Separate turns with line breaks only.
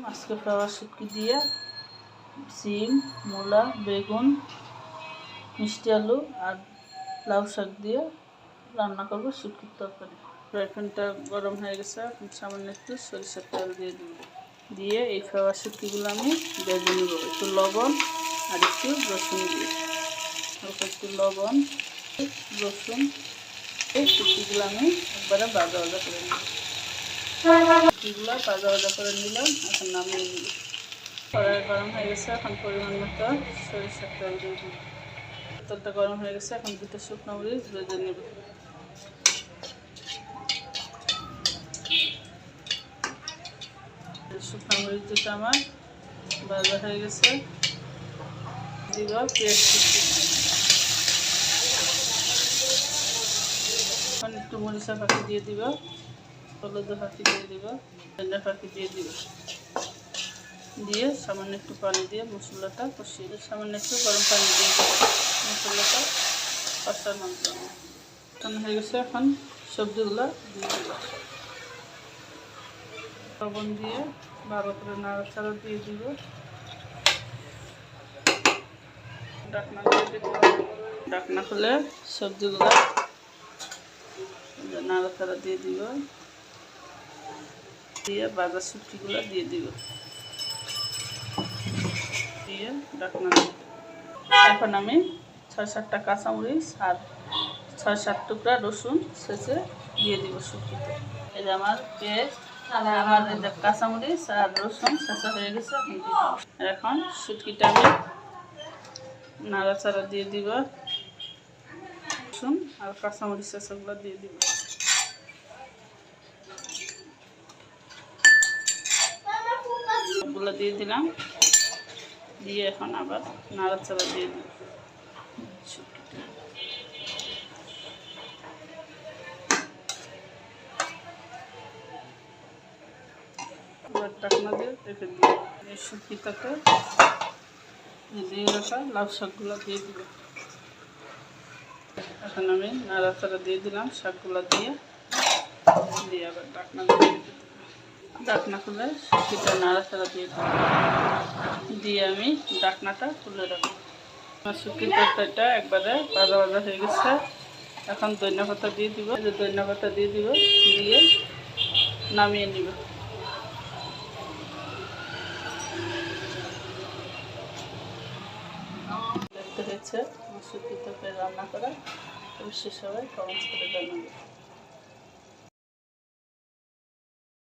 আজকে ফ্লাওয়ার শুটকি দিয়ে সিম, মূলা, বেগুন, মিষ্টি আলু আর লাউ শাক দিয়ে রান্না করবো শুটকির তরকারি। ফ্রাই প্যানটা গরম হয়ে গেছে, সামান্য একটু সরিষার তেল দিয়ে দিব। দিয়ে এই ফ্লাওয়ার শুটকিগুলো আমি ভেজে নেব একটু লবণ আর একটু রসুন দিয়ে। হালকা একটু লবণ, রসুন, এই শুটকিগুলো আমি একবারে ভাজা ভাজা করে নেব। শুটকিগুলো ভাজা ভাজা করে নিলাম, এখন নামিয়ে নিব। কড়াই গরম হয়ে গেছে, এখন পরিমাণ মতো সরিষার তেল দিয়ে দিব। তেলটা গরম হয়ে গেছে, এখন দুটো শুকনো মরিচ ভেজে নেব। শুকনো মরিচ দুটো আমার ভাজা হয়ে গেছে, দিব পেঁয়াজ কুচি। এখন একটু মরিচা ফাঁকি দিয়ে দিব, হলুদ ফাঁকি দিয়ে দিব, ধনিয়া ফাঁকি দিয়ে দিব। দিয়ে সামান্য একটু পানি দিয়ে মশলাটা কষিয়ে দিই। সামান্য একটু গরম পানি দিয়ে মশলাটা কষানো হয়ে গেছে। এখন সবজিগুলো দিয়ে দিব, লবণ দিয়ে ভালো করে নাড়াচাড়া দিয়ে দিব। ঢাকনা খুলে সবজিগুলো নাড়াচাড়া দিয়ে দিব, দিয়ে ভাজা শুটকিগুলো দিয়ে দিব, দিয়ে ঢাকনা। এখন আমি ৬-৭টা কাঁচামরিচ আর ৬-৭ টুকরা রসুন শেষে দিয়ে দিব শুটকিতে। এই যে আমার পেস্ট, আমার এই যে কাঁচামরিচ আর রসুন শেষা হয়ে গেছে। এখন শুটকিটা আমি নাড়াচাড়া দিয়ে দিব, রসুন আর কাঁচামরিচ শেষাগুলো দিয়ে দিব। সবগুলো দিয়ে দিলাম, দিয়ে এখন আবার নাড়াচাড়া দিয়ে দিব। ঢাকনা দিয়ে রেখে দিব। এই শুটকিটাতে দিয়ে রাখা লাউ শাকগুলো দিয়ে দিব। এখন আমি নাড়াচাড়া দিয়ে দিলাম, শাকগুলো দিয়ে আবার ঢাকনা দিয়ে দিব। ঢাকনা খুলে শুটকিটা নাড়াচাড়া দিয়ে দিব, দিয়ে আমি ঢাকনাটা খুলে রাখবো। আমার শুটকির তরকারিটা একবারে ভাজা ভাজা হয়ে গেছে। এখন ধনিয়া পাতা দিয়ে দিব, ধনিয়া পাতা দিয়ে দিব, দিয়ে নামিয়ে নিব। দেখতে হয়েছে আমার শুটকির তরকারি রান্না করা, অবশ্যই সবাই কমেন্টস করে জানাবে।